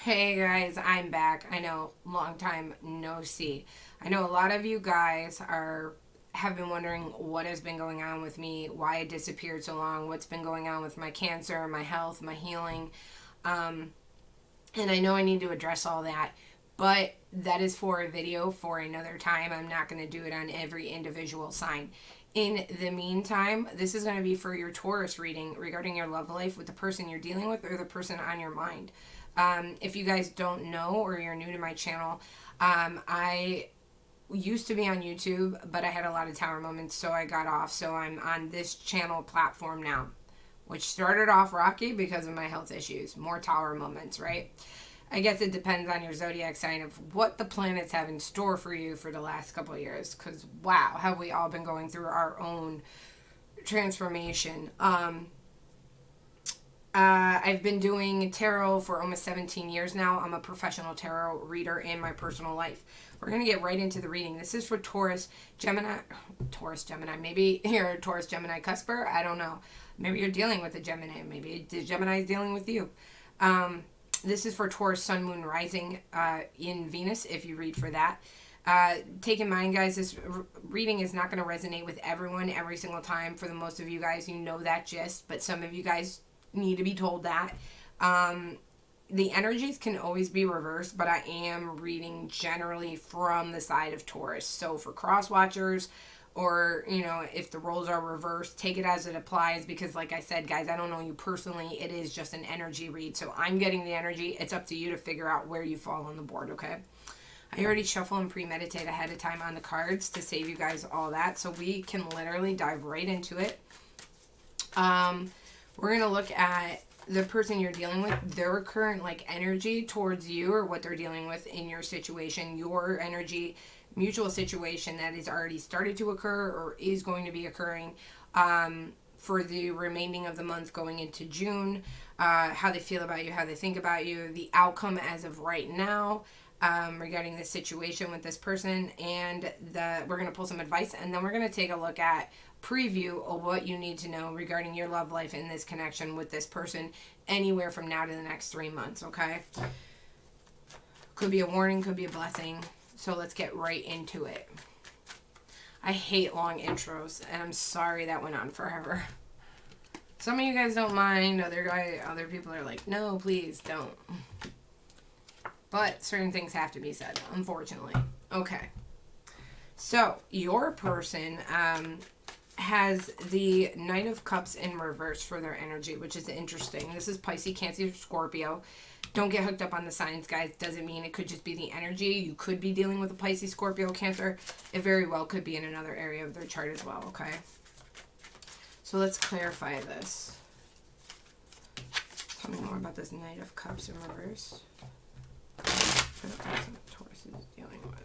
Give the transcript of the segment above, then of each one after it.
Hey guys, I'm back. I know, long time no see. I know a lot of you guys have been wondering what has been going on with me, why I disappeared so long, what's been going on with my cancer, my health, my healing. Um, and I know I need to address all that, but that is for a video for another time. I'm not going to do it on every individual sign. In the meantime, this is going to be for your Taurus reading regarding your love life with the person you're dealing with or the person on your mind. If you guys don't know or you're new to my channel, I used to be on YouTube, but I had a lot of tower moments, so I got off. So I'm on this channel platform now, which started off rocky because of my health issues. More tower moments, right? I guess it depends on your zodiac sign of what the planets have in store for you for the last couple of years. Because, wow, have we all been going through our own transformation. I've been doing tarot for almost 17 years now. I'm a professional tarot reader in my personal life. We're going to get right into the reading. This is for Taurus, Gemini. Maybe you're a Taurus, Gemini, Cusper. I don't know. Maybe you're dealing with a Gemini. Maybe the Gemini is dealing with you. This is for Taurus, Sun, Moon, Rising in Venus, if you read for that. Take in mind, guys, this reading is not going to resonate with everyone every single time. For the most of you guys, you know that gist, but some of you guys need to be told that. The energies can always be reversed, but I am reading generally from the side of Taurus. So for cross watchers, or if the roles are reversed, take it as it applies, because like I said, guys, I don't know you personally. It is just an energy read, so I'm getting the energy. It's up to you to figure out where you fall on the board. Okay, I already shuffle and premeditate ahead of time on the cards to save you guys all that, so we can literally dive right into it. We're going to look at the person you're dealing with, their current energy towards you, or what they're dealing with in your situation, your energy, mutual situation that has already started to occur or is going to be occurring for the remaining of the month going into June, how they feel about you, how they think about you, the outcome as of right now regarding this situation with this person, and we're going to pull some advice, and then we're going to take a look at preview of what you need to know regarding your love life in this connection with this person anywhere from now to the next 3 months. Okay, could be a warning, could be a blessing, so let's get right into it. I hate long intros, and I'm sorry that went on forever. Some of you guys don't mind, other people are like, no, please don't, but certain things have to be said, unfortunately. Okay, so your person has the Knight of Cups in reverse for their energy, which is interesting. This is Pisces, Cancer, Scorpio. Don't get hooked up on the signs, guys. Doesn't mean it could just be the energy. You could be dealing with a Pisces, Scorpio, Cancer. It very well could be in another area of their chart as well, okay? So let's clarify this. Tell me more about this Knight of Cups in reverse. What Taurus is dealing with.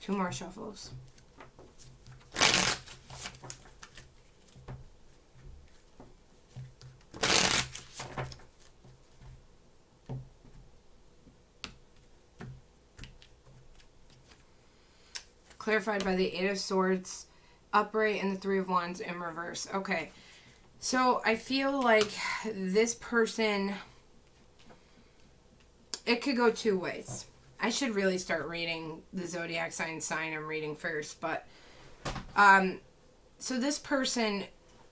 Two more shuffles. Clarified by the Eight of Swords upright and the Three of Wands in reverse. Okay, so I feel like this person, it could go two ways. I should really start reading the zodiac sign I'm reading first, but so this person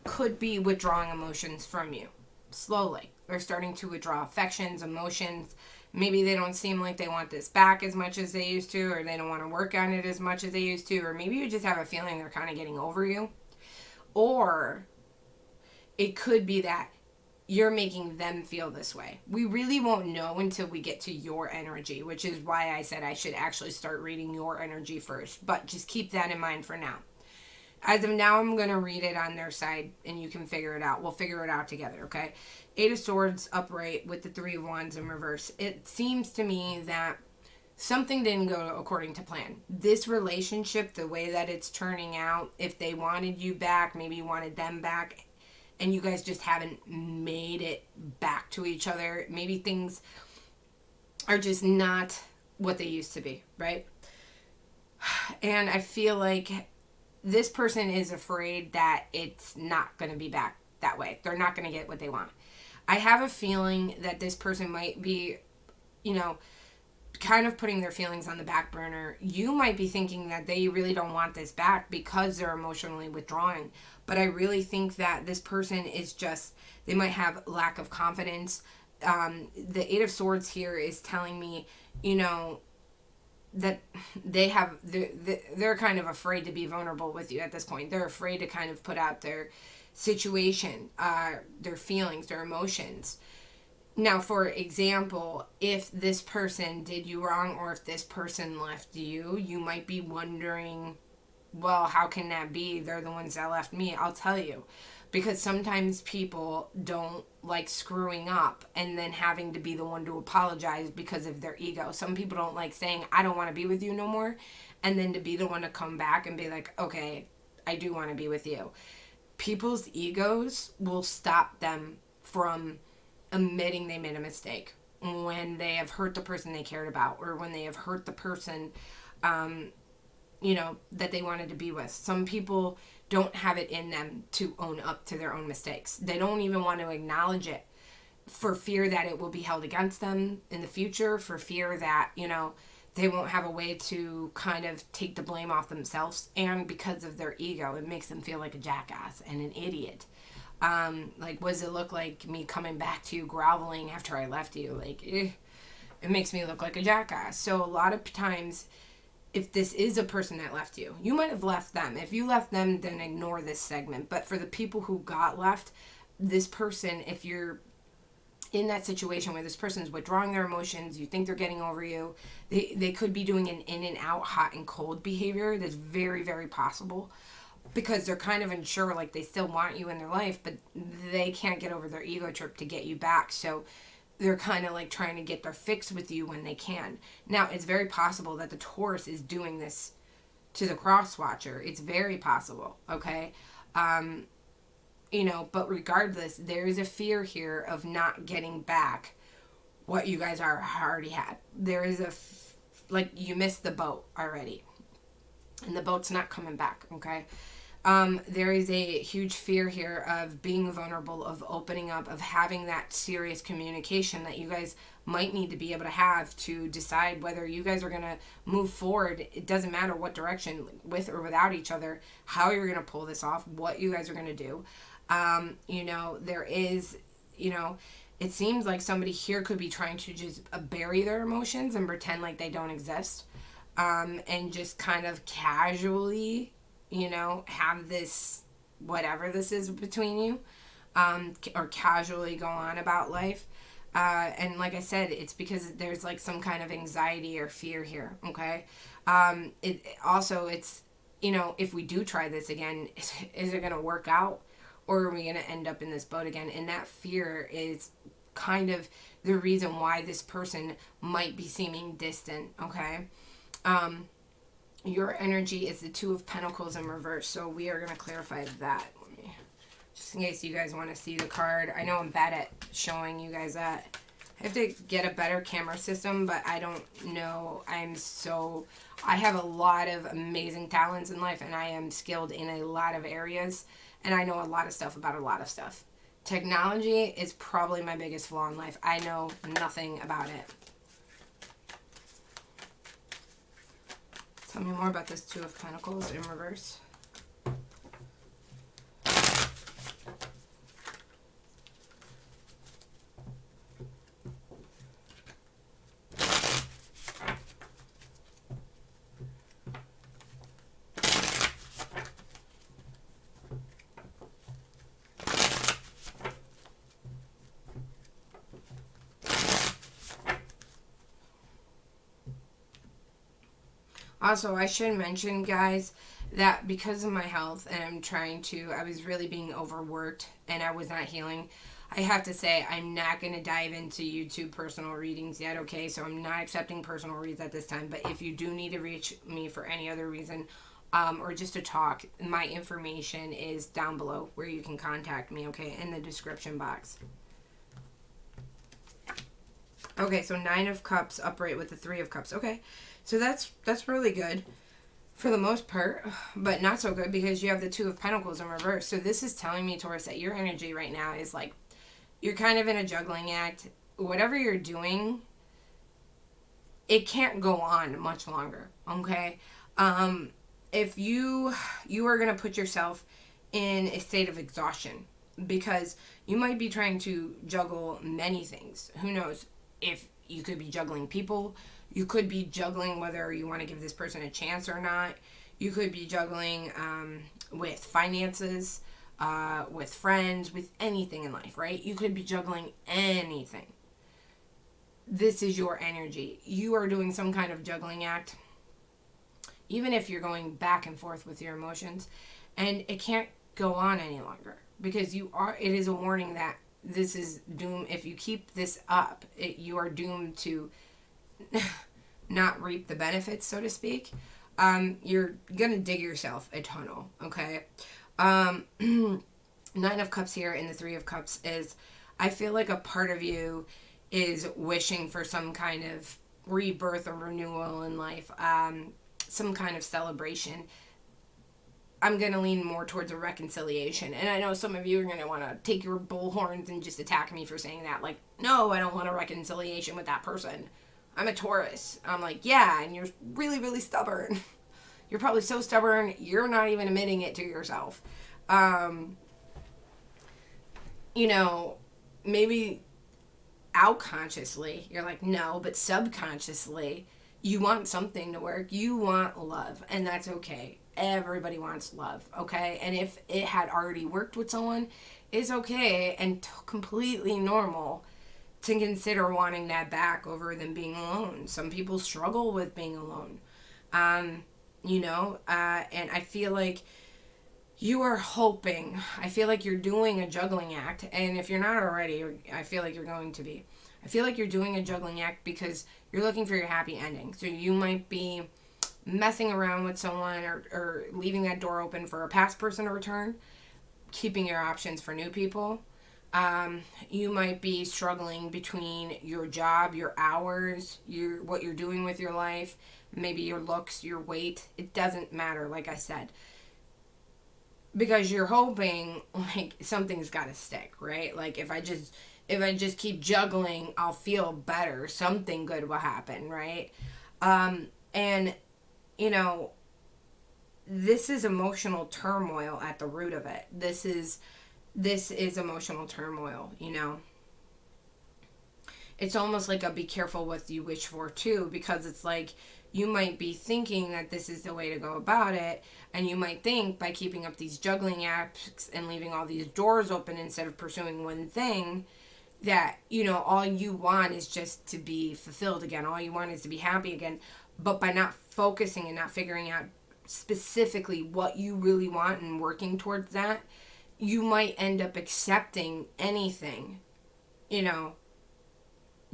could be withdrawing emotions from you slowly. They're starting to withdraw affections, emotions. Maybe they don't seem like they want this back as much as they used to, or they don't want to work on it as much as they used to, or maybe you just have a feeling they're kind of getting over you. Or it could be that you're making them feel this way. We really won't know until we get to your energy, which is why I said I should actually start reading your energy first. But just keep that in mind for now. As of now, I'm going to read it on their side, and you can figure it out. We'll figure it out together, okay? Eight of Swords upright with the Three of Wands in reverse. It seems to me that something didn't go according to plan. This relationship, the way that it's turning out, if they wanted you back, maybe you wanted them back, and you guys just haven't made it back to each other. Maybe things are just not what they used to be, right? And I feel like this person is afraid that it's not going to be back that way. They're not going to get what they want. I have a feeling that this person might be, you know, kind of putting their feelings on the back burner. You might be thinking that they really don't want this back because they're emotionally withdrawing. But I really think that this person is just, they might have lack of confidence. The Eight of Swords here is telling me, you know, that they're kind of afraid to be vulnerable with you at this point. They're afraid to kind of put out their situation, their feelings, their emotions. Now, for example, if this person did you wrong or if this person left you, you might be wondering, well, how can that be? They're the ones that left me. I'll tell you. Because sometimes people don't like screwing up and then having to be the one to apologize because of their ego. Some people don't like saying, I don't want to be with you no more. And then to be the one to come back and be like, okay, I do want to be with you. People's egos will stop them from admitting they made a mistake when they have hurt the person they cared about or when they have hurt the person, you know, that they wanted to be with. Some people don't have it in them to own up to their own mistakes. They don't even want to acknowledge it for fear that it will be held against them in the future, for fear that, you know, they won't have a way to kind of take the blame off themselves. And because of their ego, it makes them feel like a jackass and an idiot. Like, what does it look like me coming back to you groveling after I left you? Like, it makes me look like a jackass. So a lot of times, if this is a person that left you, you might have left them. If you left them, then ignore this segment. But for the people who got left, this person, if you're in that situation where this person's withdrawing their emotions, you think they're getting over you, they could be doing an in and out, hot and cold behavior. That's very, very possible. Because they're kind of unsure, like they still want you in their life, but they can't get over their ego trip to get you back. So they're kind of like trying to get their fix with you when they can. Now, it's very possible that the Taurus is doing this to the cross watcher. It's very possible, okay? You know, but regardless, there is a fear here of not getting back what you guys already had. There is like, you missed the boat already. And the boat's not coming back, okay? There is a huge fear here of being vulnerable, of opening up, of having that serious communication that you guys might need to be able to have to decide whether you guys are going to move forward. It doesn't matter what direction, with or without each other, how you're going to pull this off, what you guys are going to do. You know, there is, you know, it seems like somebody here could be trying to just bury their emotions and pretend like they don't exist. And just kind of casually, you know, have this, whatever this is between you, or casually go on about life. And like I said, it's because there's like some kind of anxiety or fear here, okay? It's, you know, if we do try this again, is it going to work out? Or are we going to end up in this boat again? And that fear is kind of the reason why this person might be seeming distant, okay? Your energy is the Two of Pentacles in reverse, so we are going to clarify that. Just in case you guys want to see the card. I know I'm bad at showing you guys that. I have to get a better camera system, but I don't know. I have a lot of amazing talents in life, and I am skilled in a lot of areas, and I know a lot of stuff about a lot of stuff. Technology is probably my biggest flaw in life. I know nothing about it. Tell me more about this Two of Pentacles in reverse. Also, I should mention, guys, that because of my health and I was really being overworked and I was not healing. I have to say, I'm not going to dive into YouTube personal readings yet, okay? So I'm not accepting personal reads at this time. But if you do need to reach me for any other reason, or just to talk, my information is down below where you can contact me, okay? In the description box. Okay, so Nine of Cups upright with the Three of Cups. Okay, so that's really good. for the most part, but not so good because you have the Two of Pentacles in reverse. So this is telling me, Taurus, that your energy right now is like, you're kind of in a juggling act. Whatever you're doing, it can't go on much longer, okay? If you are going to put yourself in a state of exhaustion because you might be trying to juggle many things. Who knows? If you could be juggling people, you could be juggling whether you want to give this person a chance or not. You could be juggling with finances, with friends, with anything in life, right? You could be juggling anything. This is your energy. You are doing some kind of juggling act, even if you're going back and forth with your emotions, and it can't go on any longer because it is a warning that this is doom. If you keep this up, you are doomed to not reap the benefits, so to speak. You're gonna dig yourself a tunnel, okay? Nine of Cups here and the Three of Cups is, I feel like a part of you is wishing for some kind of rebirth or renewal in life, some kind of celebration. I'm going to lean more towards a reconciliation. And I know some of you are going to want to take your bullhorns and just attack me for saying that. Like, no, I don't want a reconciliation with that person. I'm a Taurus. I'm like, yeah, and you're really, really stubborn. You're probably so stubborn, you're not even admitting it to yourself. Maybe outconsciously you're like, no, but subconsciously you want something to work. You want love, and that's okay. Everybody wants love, okay? And if it had already worked with someone, it's okay and completely normal to consider wanting that back over them being alone. Some people struggle with being alone. And I feel like you are hoping, I feel like you're doing a juggling act, and if you're not already, I feel like you're going to be. I feel like you're doing a juggling act because you're looking for your happy ending. So you might be messing around with someone or leaving that door open for a past person to return, keeping your options for new people. You might be struggling between your job, your hours, what you're doing with your life, maybe your looks, your weight. It doesn't matter, like I said. Because you're hoping, like, something's got to stick, right? Like, if I just keep juggling, I'll feel better. Something good will happen, right? And, this is emotional turmoil at the root of it. This is emotional turmoil, It's almost like a be careful what you wish for, too, because it's like you might be thinking that this is the way to go about it, and you might think by keeping up these juggling acts and leaving all these doors open instead of pursuing one thing, that, all you want is just to be fulfilled again. All you want is to be happy again. But by not focusing and not figuring out specifically what you really want and working towards that, you might end up accepting anything,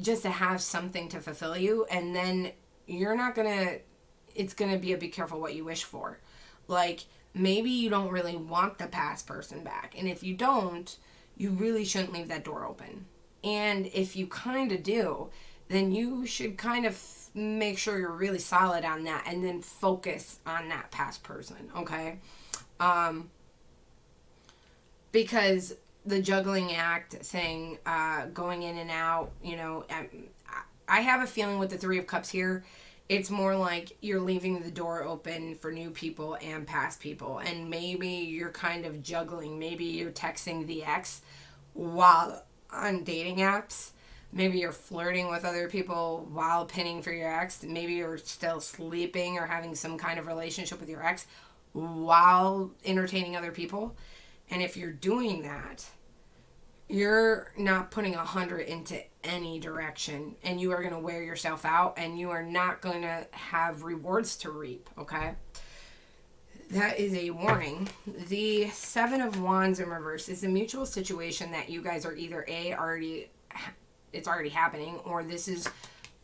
just to have something to fulfill you. And then it's going to be a be careful what you wish for. Like, maybe you don't really want the past person back. And if you don't, you really shouldn't leave that door open. And if you kind of do, then you should kind of make sure you're really solid on that and then focus on that past person, okay? Because the juggling act, saying going in and out, I have a feeling with the Three of Cups here, it's more like you're leaving the door open for new people and past people. And maybe you're kind of juggling. Maybe you're texting the ex while on dating apps. Maybe you're flirting with other people while pinning for your ex. Maybe you're still sleeping or having some kind of relationship with your ex while entertaining other people. And if you're doing that, you're not putting 100 into any direction, and you are going to wear yourself out, and you are not going to have rewards to reap, okay? That is a warning. The Seven of Wands in reverse is a mutual situation that you guys are either it's already happening, or this is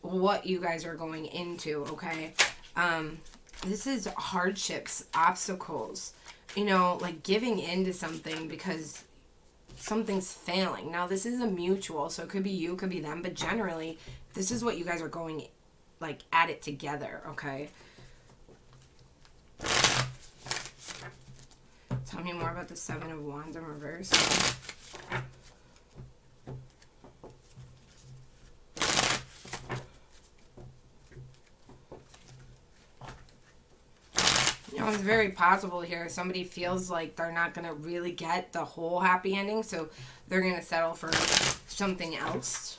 what you guys are going into, okay? This is hardships, obstacles, like giving into something because something's failing. Now, this is a mutual, so it could be you, it could be them, but generally, this is what you guys are going, like, at it together, okay? Tell me more about the Seven of Wands in reverse. You know, it's very possible here. Somebody feels like they're not going to really get the whole happy ending, so they're going to settle for something else.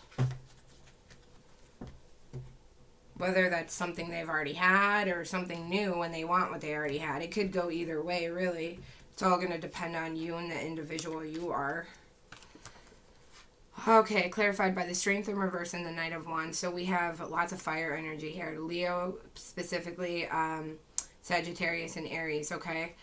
Whether that's something they've already had or something new when they want what they already had. It could go either way, really. It's all going to depend on you and the individual you are. Okay, clarified by the Strength in reverse and the Knight of Wands. So we have lots of fire energy here. Leo, specifically, Sagittarius and Aries, okay?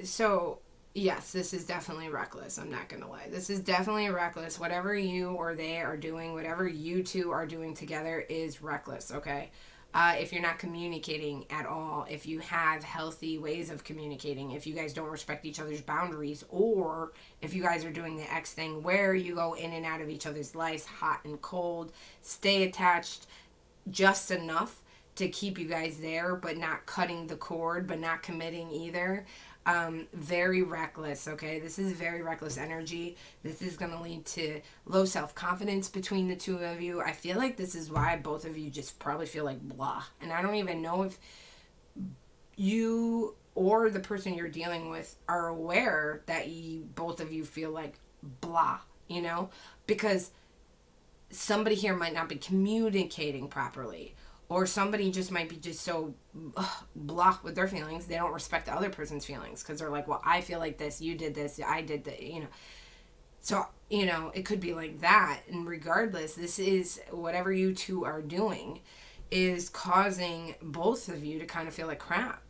So, yes, this is definitely reckless. I'm not going to lie. This is definitely reckless. Whatever you or they are doing, whatever you two are doing together is reckless, okay? If you're not communicating at all, if you have healthy ways of communicating, if you guys don't respect each other's boundaries, or if you guys are doing the X thing where you go in and out of each other's lives, hot and cold, stay attached just enough to keep you guys there, but not cutting the cord, but not committing either. Very reckless, okay? This is very reckless energy. This is going to lead to low self-confidence between the two of you. I feel like this is why both of you just probably feel like blah. And I don't even know if you or the person you're dealing with are aware that both of you feel like blah, you know? Because somebody here might not be communicating properly. Or somebody just might be just so blah with their feelings. They don't respect the other person's feelings because they're like, well, I feel like this. You did this. I did that, you know. So, you know, it could be like that. And regardless, this is whatever you two are doing is causing both of you to kind of feel like crap.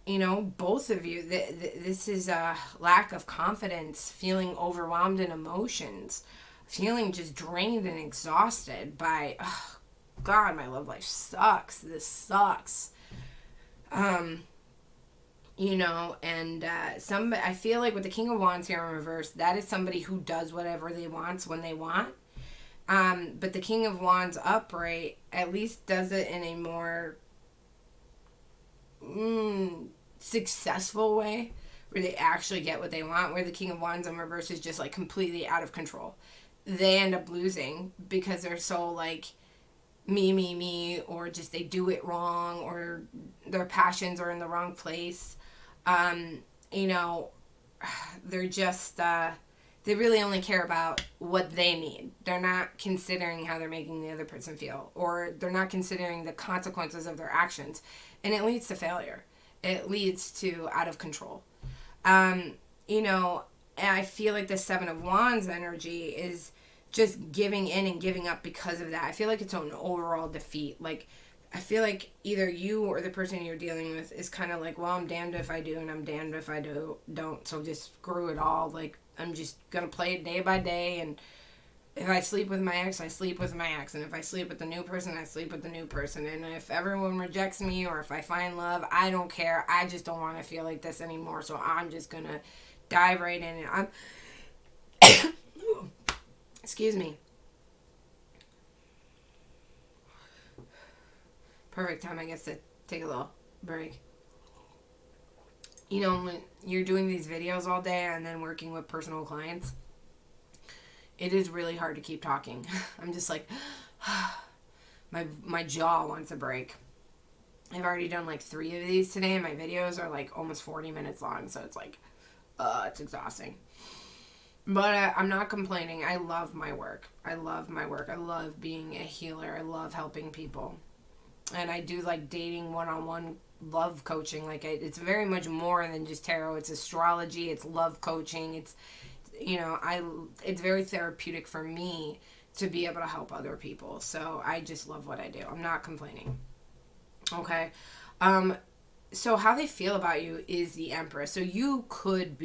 You know, both of you, this is a lack of confidence, feeling overwhelmed in emotions. Feeling just drained and exhausted by, oh, God, my love life sucks. This sucks. You know, and I feel like with the King of Wands here in reverse, that is somebody who does whatever they want when they want. But the King of Wands upright at least does it in a more successful way where they actually get what they want, where the King of Wands in reverse is just like completely out of control. They end up losing because they're so like me, or just they do it wrong, or their passions are in the wrong place. You know, they're just, they really only care about what they need. They're not considering how they're making the other person feel, or they're not considering the consequences of their actions. And it leads to failure. It leads to out of control. You know, and I feel like the Seven of Wands energy is just giving in and giving up because of that. I feel like it's an overall defeat. Like, I feel like either you or the person you're dealing with is kind of like, well, I'm damned if I do and I'm damned if I don't. So just screw it all. Like, I'm just going to play it day by day. And if I sleep with my ex, I sleep with my ex. And if I sleep with the new person, I sleep with the new person. And if everyone rejects me or if I find love, I don't care. I just don't want to feel like this anymore. So I'm just going to dive right in. And I'm... Excuse me. Perfect time, I guess, to take a little break. You know, when you're doing these videos all day and then working with personal clients, it is really hard to keep talking. I'm just like, my jaw wants a break. I've already done like 3 of these today, and my videos are like almost 40 minutes long, so it's like, it's exhausting. But I'm not complaining. I love my work. I love being a healer. I love helping people. And I do like dating one-on-one love coaching. Like, it's very much more than just tarot. It's astrology. It's love coaching. It's, you know, it's very therapeutic for me to be able to help other people. So I just love what I do. I'm not complaining. Okay. So how they feel about you is the Empress. So you could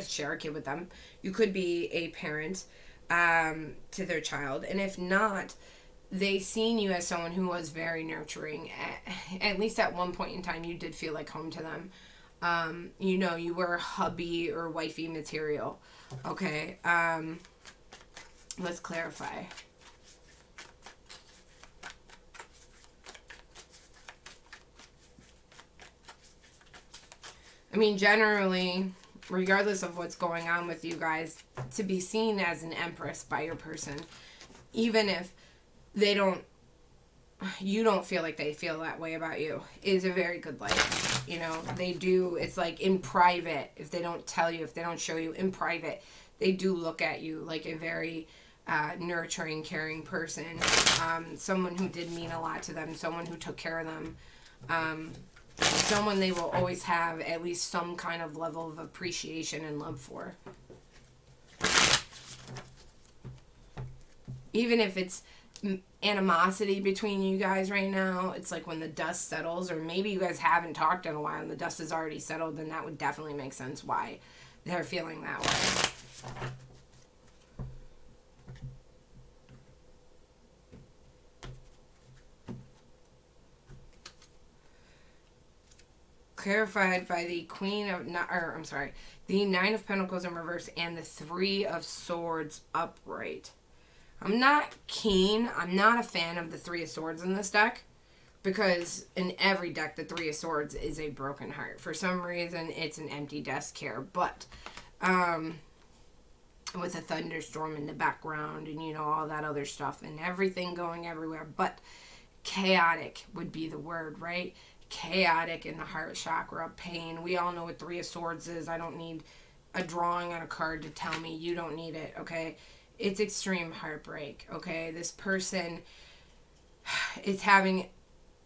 share a kid with them. You could be a parent to their child. And if not, they seen you as someone who was very nurturing. At least at one point in time, you did feel like home to them. You know, you were hubby or wifey material. Okay. Let's clarify. I mean, generally, regardless of what's going on with you guys, to be seen as an empress by your person, even if they don't, you don't feel like they feel that way about you, is a very good light. You know, they do. It's like in private, if they don't tell you, if they don't show you in private, they do look at you like a very nurturing, caring person. Someone who did mean a lot to them, someone who took care of them. Someone they will always have at least some kind of level of appreciation and love for. Even if it's animosity between you guys right now, it's like when the dust settles, or maybe you guys haven't talked in a while and the dust has already settled, then that would definitely make sense why they're feeling that way. Clarified by the the Nine of Pentacles in reverse and the Three of Swords upright. I'm not a fan of the Three of Swords in this deck, because in every deck the Three of Swords is a broken heart. For some reason it's an empty desk here, but with a thunderstorm in the background and, you know, all that other stuff and everything going everywhere, but chaotic would be the word, right? Chaotic in the heart chakra, pain. We all know what Three of Swords is. I don't need a drawing on a card to tell me. You don't need it, okay? It's extreme heartbreak, okay? This person is having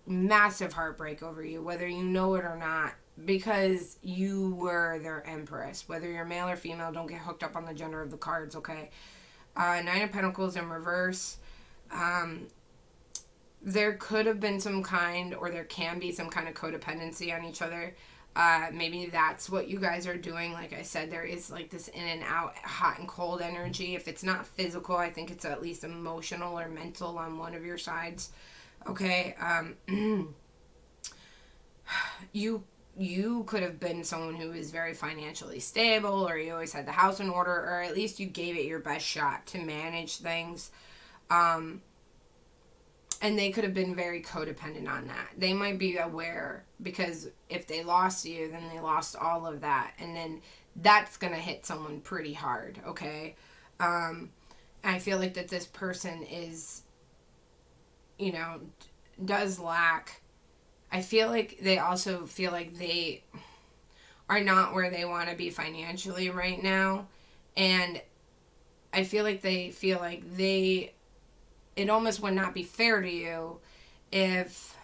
massive heartbreak over you, whether you know it or not, because you were their empress. Whether you're male or female, don't get hooked up on the gender of the cards, okay? Nine of Pentacles in reverse. There could have been some kind, or there can be some kind of codependency on each other. Maybe that's what you guys are doing. Like I said, there is like this in and out, hot and cold energy. If it's not physical, I think it's at least emotional or mental on one of your sides. Okay. You could have been someone who is very financially stable, or you always had the house in order, or at least you gave it your best shot to manage things. And they could have been very codependent on that. They might be aware, because if they lost you, then they lost all of that. And then that's going to hit someone pretty hard, okay? I feel like that this person is, you know, does lack. I feel like they also feel like they are not where they want to be financially right now. And I feel like they feel like it almost would not be fair to you if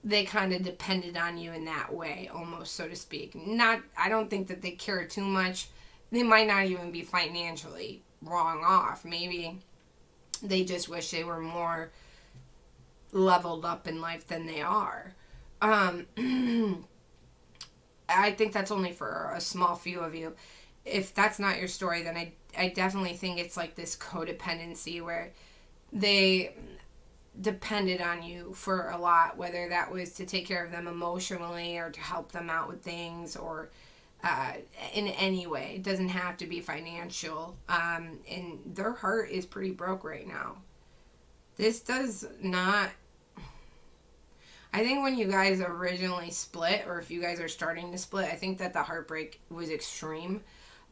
they kind of depended on you in that way, almost, so to speak. I don't think that they care too much. They might not even be financially wrong off. Maybe they just wish they were more leveled up in life than they are. I think that's only for a small few of you. If that's not your story, then I definitely think it's like this codependency where they depended on you for a lot, whether that was to take care of them emotionally or to help them out with things, or in any way. It doesn't have to be financial. And their heart is pretty broke right now. This does not... I think when you guys originally split, or if you guys are starting to split, I think that the heartbreak was extreme.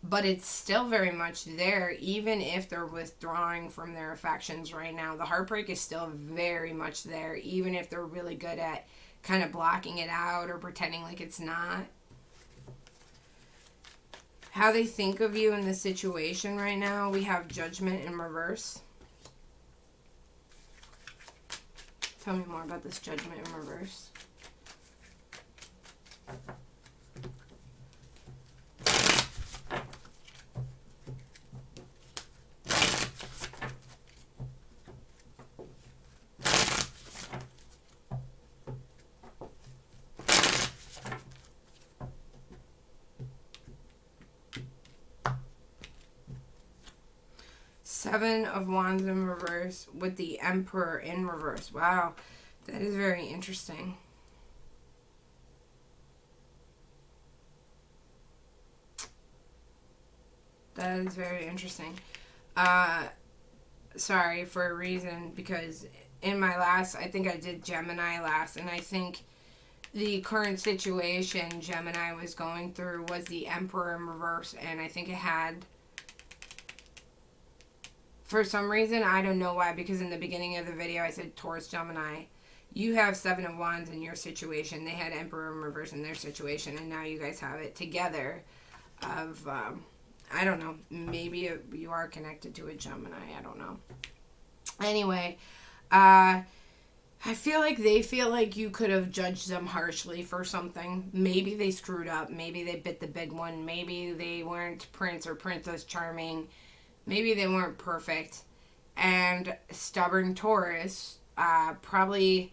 But it's still very much there, even if they're withdrawing from their affections right now. The heartbreak is still very much there, even if they're really good at kind of blocking it out or pretending like it's not. How they think of you in this situation right now, we have Judgment in reverse. Tell me more about this Judgment in reverse. Seven of Wands in reverse with the Emperor in reverse. Wow, that is very interesting. That is very interesting. Sorry for a reason, because in my last, I think I did Gemini last, and I think the current situation Gemini was going through was the Emperor in reverse, and I think it had, for some reason, I don't know why, because in the beginning of the video I said Taurus, Gemini, you have Seven of Wands in your situation. They had Emperor in reverse in their situation, and now you guys have it together of, I don't know, maybe you are connected to a Gemini, I don't know. Anyway, I feel like they feel like you could have judged them harshly for something. Maybe they screwed up. Maybe they bit the big one. Maybe they weren't Prince or Princess Charming. Maybe they weren't perfect. And stubborn Taurus probably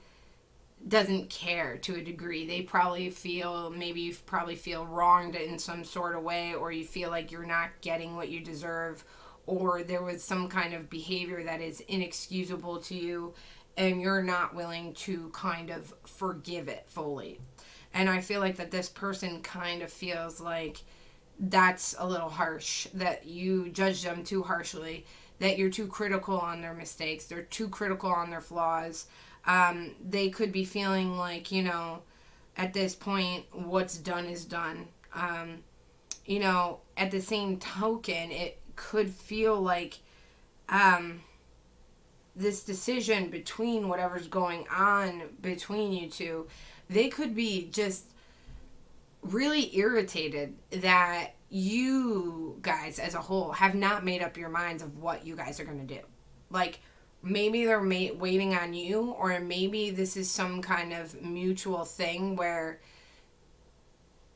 doesn't care to a degree. They probably feel, maybe you probably feel wronged in some sort of way, or you feel like you're not getting what you deserve, or there was some kind of behavior that is inexcusable to you, and you're not willing to kind of forgive it fully. And I feel like that this person kind of feels like that's a little harsh, that you judge them too harshly, that you're too critical on their mistakes, they're too critical on their flaws. They could be feeling like, you know, at this point, what's done is done. You know, at the same token, it could feel like this decision between whatever's going on between you two, they could be just really irritated that you guys as a whole have not made up your minds of what you guys are going to do. Like, maybe they're waiting on you, or maybe this is some kind of mutual thing where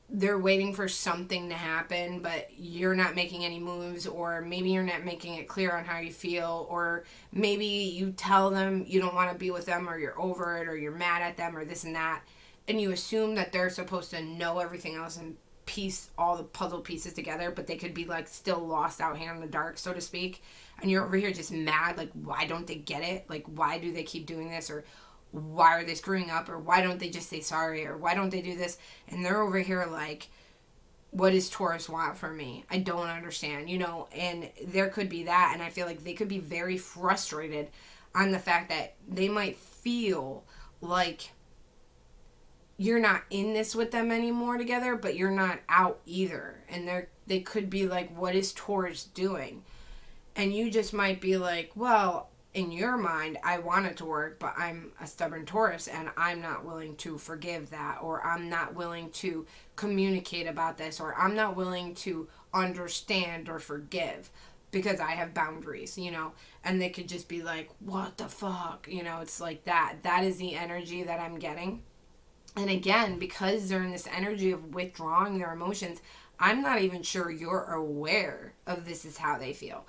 they're waiting for something to happen, but you're not making any moves, or maybe you're not making it clear on how you feel, or maybe you tell them you don't want to be with them, or you're over it, or you're mad at them, or this and that, and you assume that they're supposed to know everything else and piece all the puzzle pieces together, but they could be like still lost out here in the dark, so to speak, and you're over here just mad, like, why don't they get it? Like, why do they keep doing this? Or why are they screwing up? Or why don't they just say sorry? Or why don't they do this? And they're over here like, what does Taurus want from me? I don't understand, you know. And there could be that, and I feel like they could be very frustrated on the fact that they might feel like you're not in this with them anymore together, but you're not out either. And they could be like, what is Taurus doing? And you just might be like, well, in your mind, I want it to work, but I'm a stubborn Taurus, and I'm not willing to forgive that, or I'm not willing to communicate about this, or I'm not willing to understand or forgive because I have boundaries, you know. And they could just be like, what the fuck? You know, it's like that. That is the energy that I'm getting. And again, because they're in this energy of withdrawing their emotions, I'm not even sure you're aware of this is how they feel.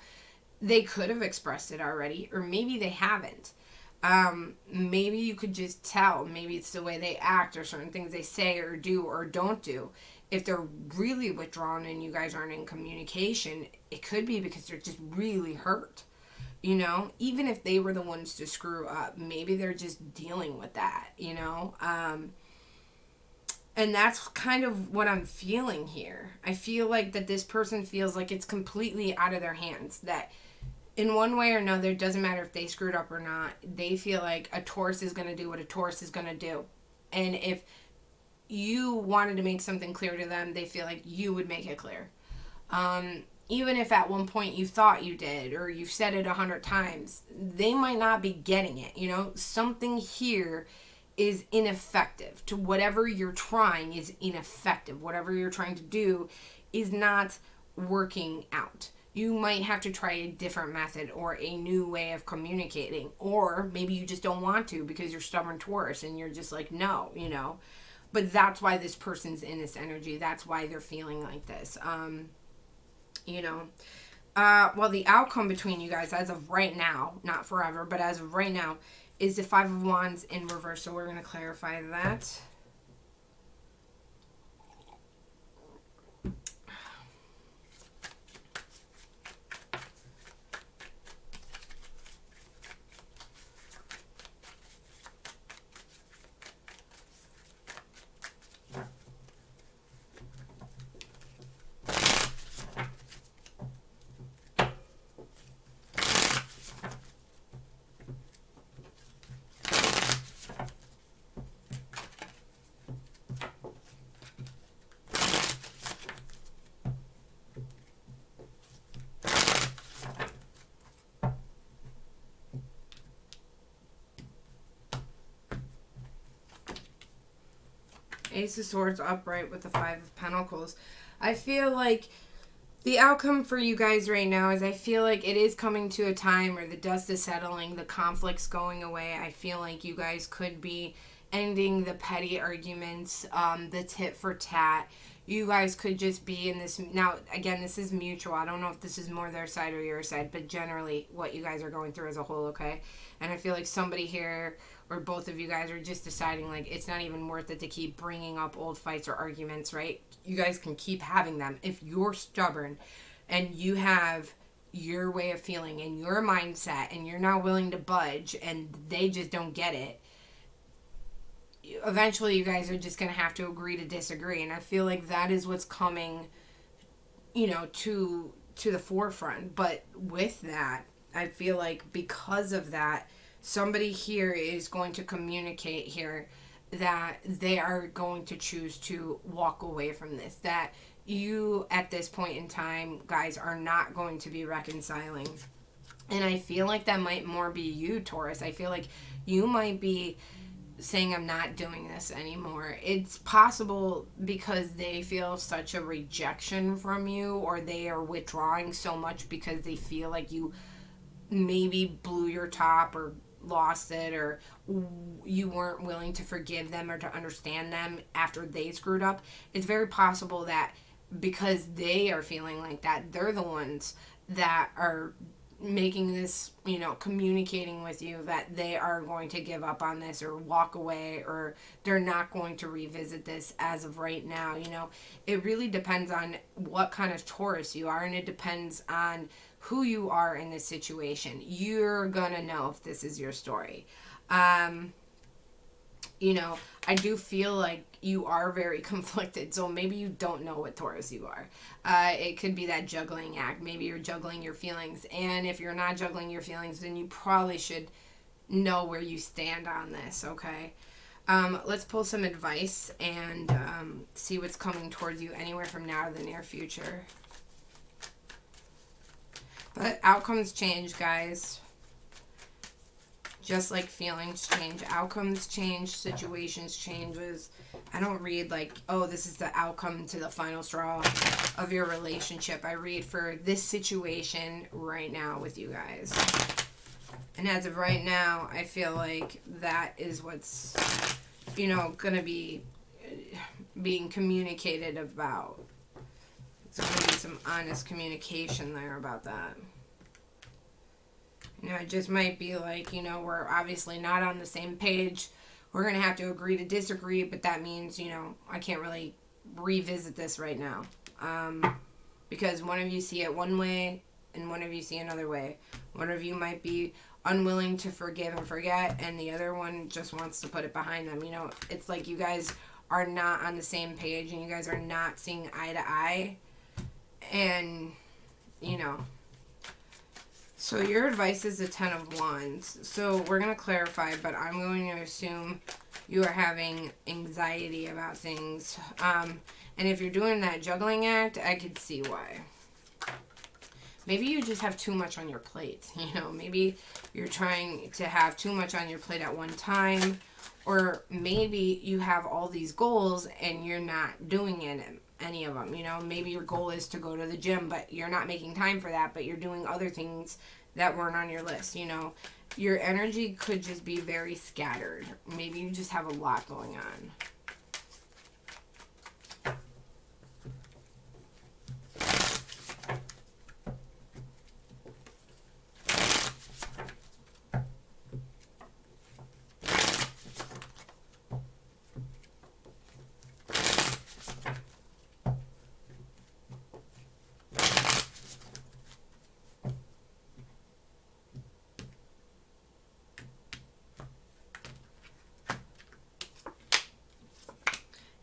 They could have expressed it already, or maybe they haven't. Maybe you could just tell. Maybe it's the way they act, or certain things they say or do or don't do. If they're really withdrawn and you guys aren't in communication, it could be because they're just really hurt. You know, even if they were the ones to screw up, maybe they're just dealing with that, you know? And that's kind of what I'm feeling here. I feel like that this person feels like it's completely out of their hands. That in one way or another, it doesn't matter if they screwed up or not. They feel like a Taurus is going to do what a Taurus is going to do. And if you wanted to make something clear to them, they feel like you would make it clear. Even if at one point you thought you did, or you've said it 100 times, they might not be getting it. You know, something here is ineffective. To whatever you're trying is ineffective. Whatever you're trying to do is not working out. You might have to try a different method or a new way of communicating. Or maybe you just don't want to because you're stubborn Taurus and you're just like, no, you know. But that's why this person's in this energy. That's why they're feeling like this. You know. Well, the outcome between you guys as of right now, not forever, but as of right now, is the Five of Wands in reverse. So we're going to clarify that. Ace of Swords upright with the Five of Pentacles. I feel like the outcome for you guys right now is I feel like it is coming to a time where the dust is settling, the conflict's going away. I feel like you guys could be ending the petty arguments, the tit for tat. You guys could just be in this. Now, again, this is mutual. I don't know if this is more their side or your side, but generally what you guys are going through as a whole, okay? And I feel like somebody here or both of you guys are just deciding, like, it's not even worth it to keep bringing up old fights or arguments, right? You guys can keep having them. If you're stubborn and you have your way of feeling and your mindset and you're not willing to budge and they just don't get it, eventually you guys are just going to have to agree to disagree. And I feel like that is what's coming, to the forefront. But with that, I feel like because of that, somebody here is going to communicate here that they are going to choose to walk away from this. That you, at this point in time, guys, are not going to be reconciling. And I feel like that might more be you, Taurus. I feel like you might be saying, I'm not doing this anymore. It's possible because they feel such a rejection from you, or they are withdrawing so much because they feel like you maybe blew your top or lost it, or you weren't willing to forgive them or to understand them after they screwed up. It's very possible that because they are feeling like that, they're the ones that are making this, communicating with you that they are going to give up on this or walk away, or they're not going to revisit this as of right now. It really depends on what kind of Taurus you are, and it depends on who you are in this situation. You're gonna know if this is your story. I do feel like you are very conflicted, so maybe you don't know what Taurus you are. It could be that juggling act. Maybe you're juggling your feelings, and if you're not juggling your feelings, then you probably should know where you stand on this, okay? Let's pull some advice and see what's coming towards you anywhere from now to the near future. But outcomes change, guys. Just like feelings change, outcomes change, situations changes. I don't read like, oh, this is the outcome to the final straw of your relationship. I read for this situation right now with you guys. And as of right now, I feel like that is what's, going to be being communicated about. There's going to be some honest communication there about that. It just might be like, we're obviously not on the same page. We're going to have to agree to disagree, but that means, I can't really revisit this right now. Because one of you see it one way and one of you see another way. One of you might be unwilling to forgive and forget, and the other one just wants to put it behind them. It's like you guys are not on the same page and you guys are not seeing eye to eye. And, so your advice is the Ten of Wands. So we're going to clarify, but I'm going to assume you are having anxiety about things. And if you're doing that juggling act, I could see why. Maybe you just have too much on your plate. Maybe you're trying to have too much on your plate at one time. Or maybe you have all these goals and you're not doing any of them. Maybe your goal is to go to the gym, but you're not making time for that, but you're doing other things that weren't on your list. Your energy could just be very scattered. Maybe you just have a lot going on.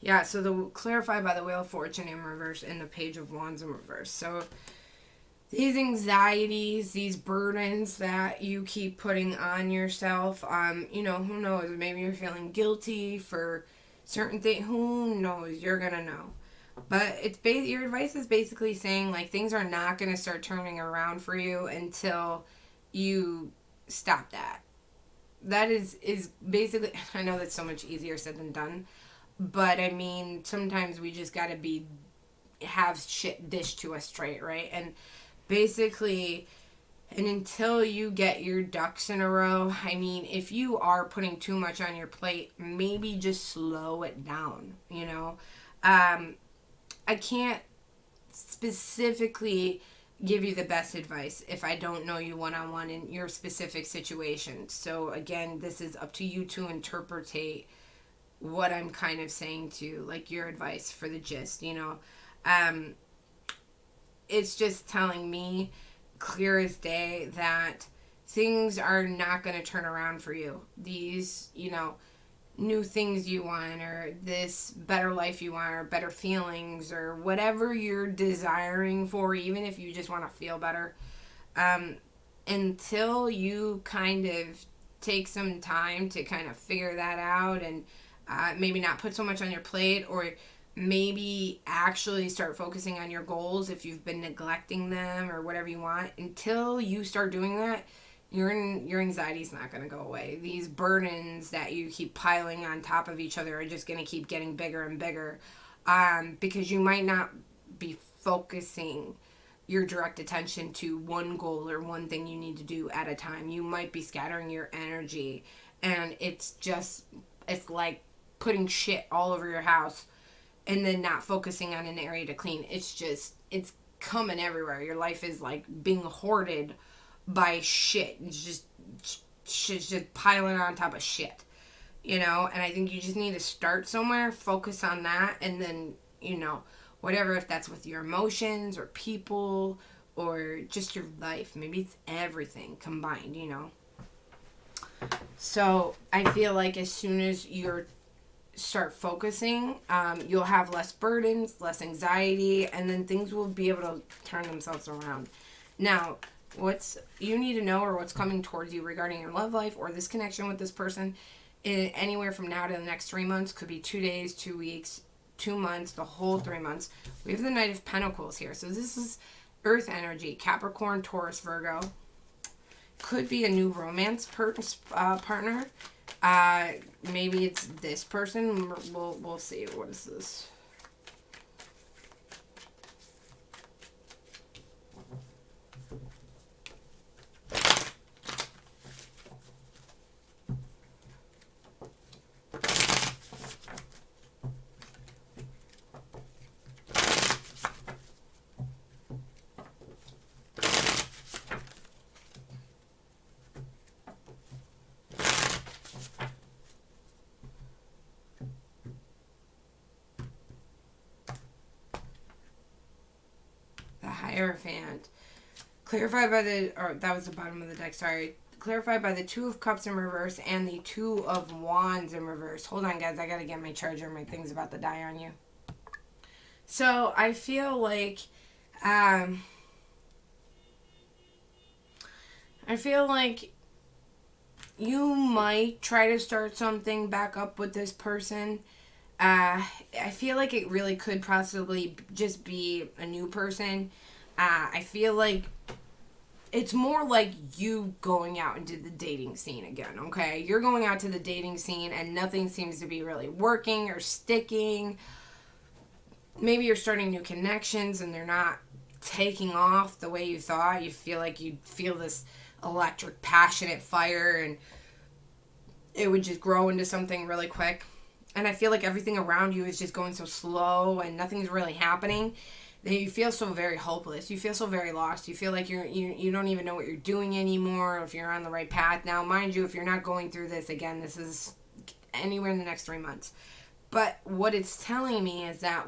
Yeah, so the clarify by the Wheel of Fortune in reverse and the Page of Wands in reverse. So these anxieties, these burdens that you keep putting on yourself, who knows? Maybe you're feeling guilty for certain things. Who knows? You're gonna know. But your advice is basically saying like things are not gonna start turning around for you until you stop that. That is basically. I know that's so much easier said than done. But I mean, sometimes we just gotta have shit dished to us straight, right? And basically, and until you get your ducks in a row, I mean, if you are putting too much on your plate, maybe just slow it down, you know? I can't specifically give you the best advice if I don't know you one-on-one in your specific situation. So again, this is up to you to interpretate what I'm kind of saying to, like, your advice for the gist, you know? It's just telling me clear as day that things are not going to turn around for you. These, you know, new things you want, or this better life you want, or better feelings, or whatever you're desiring for, even if you just want to feel better, until you kind of take some time to kind of figure that out, and maybe not put so much on your plate, or maybe actually start focusing on your goals if you've been neglecting them or whatever you want. Until you start doing that, your anxiety's not going to go away. These burdens that you keep piling on top of each other are just going to keep getting bigger and bigger, because you might not be focusing your direct attention to one goal or one thing you need to do at a time. You might be scattering your energy, and it's like putting shit all over your house and then not focusing on an area to clean. It's coming everywhere. Your life is like being hoarded by shit. It's just piling on top of shit, you know? And I think you just need to start somewhere, focus on that, and then, you know, whatever, if that's with your emotions or people or just your life. Maybe it's everything combined, you know? So I feel like as soon as you're start focusing, you'll have less burdens, less anxiety, and then things will be able to turn themselves around. Now, what's you need to know, or what's coming towards you regarding your love life or this connection with this person, anywhere from now to the next 3 months, could be 2 days, 2 weeks, 2 months, the whole 3 months. We have the Knight of Pentacles here. So this is Earth energy, Capricorn, Taurus, Virgo. Could be a new romance partner. Maybe it's this person. We'll see. What is this? Hierophant. Clarified by that was the bottom of the deck, sorry. Clarified by the Two of Cups in reverse and the Two of Wands in reverse. Hold on, guys. I gotta get my charger. My thing's about to die on you. So, I feel like, you might try to start something back up with this person. I feel like it really could possibly just be a new person. I feel like it's more like you going out into the dating scene again, okay? You're going out to the dating scene and nothing seems to be really working or sticking. Maybe you're starting new connections and they're not taking off the way you thought. You feel like you'd feel this electric, passionate fire and it would just grow into something really quick. And I feel like everything around you is just going so slow and nothing's really happening. You feel so very hopeless. You feel so very lost. You feel like you don't even know what you're doing anymore, or if you're on the right path. Now, mind you, if you're not going through this, again, this is anywhere in the next 3 months. But what it's telling me is that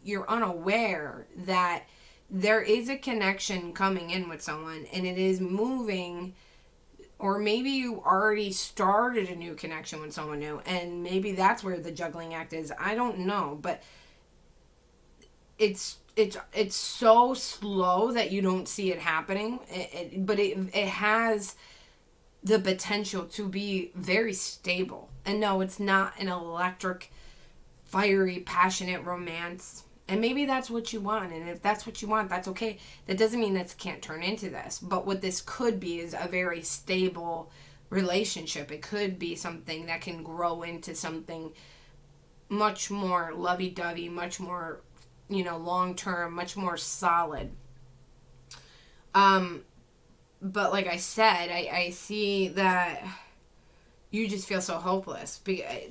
you're unaware that there is a connection coming in with someone, and it is moving, or maybe you already started a new connection with someone new, and maybe that's where the juggling act is. I don't know, but it's so slow that you don't see it happening, but it has the potential to be very stable. And no, it's not an electric, fiery, passionate romance. And maybe that's what you want. And if that's what you want, that's okay. That doesn't mean that can't turn into this. But what this could be is a very stable relationship. It could be something that can grow into something much more lovey-dovey, much more, long-term, much more solid. But like I said, I see that you just feel so hopeless.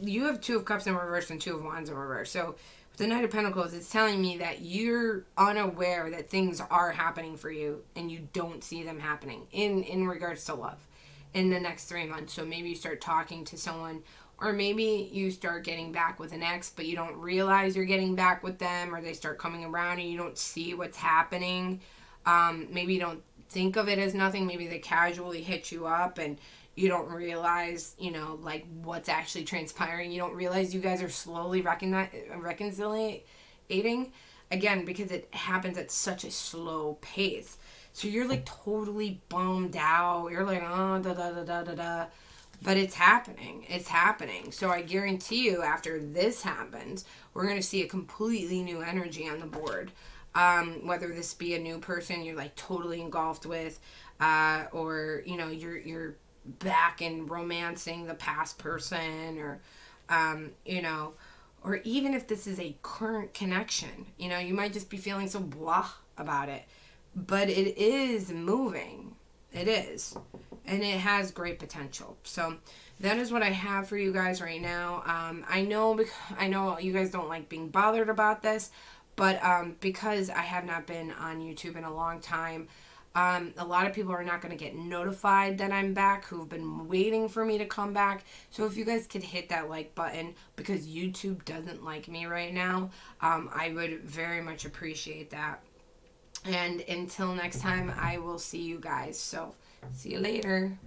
You have Two of Cups in reverse and Two of Wands in reverse. So with the Knight of Pentacles, it's telling me that you're unaware that things are happening for you and you don't see them happening in regards to love in the next 3 months. So maybe you start talking to someone, or maybe you start getting back with an ex, but you don't realize you're getting back with them, or they start coming around and you don't see what's happening. Maybe you don't think of it as nothing. Maybe they casually hit you up and you don't realize, like what's actually transpiring. You don't realize you guys are slowly reconciliating. Again, because it happens at such a slow pace. So you're like totally bummed out. You're like, oh, da da da da da da. But it's happening. It's happening. So I guarantee you, after this happens, we're going to see a completely new energy on the board. Whether this be a new person you're like totally engulfed with, or you're back and romancing the past person, or or even if this is a current connection, you might just be feeling so blah about it, but it is moving. It is, and it has great potential. So that is what I have for you guys right now. I know you guys don't like being bothered about this, but because I have not been on YouTube in a long time, a lot of people are not going to get notified that I'm back, who've been waiting for me to come back. So if you guys could hit that like button, because YouTube doesn't like me right now, I would very much appreciate that. And until next time, I will see you guys. So see you later.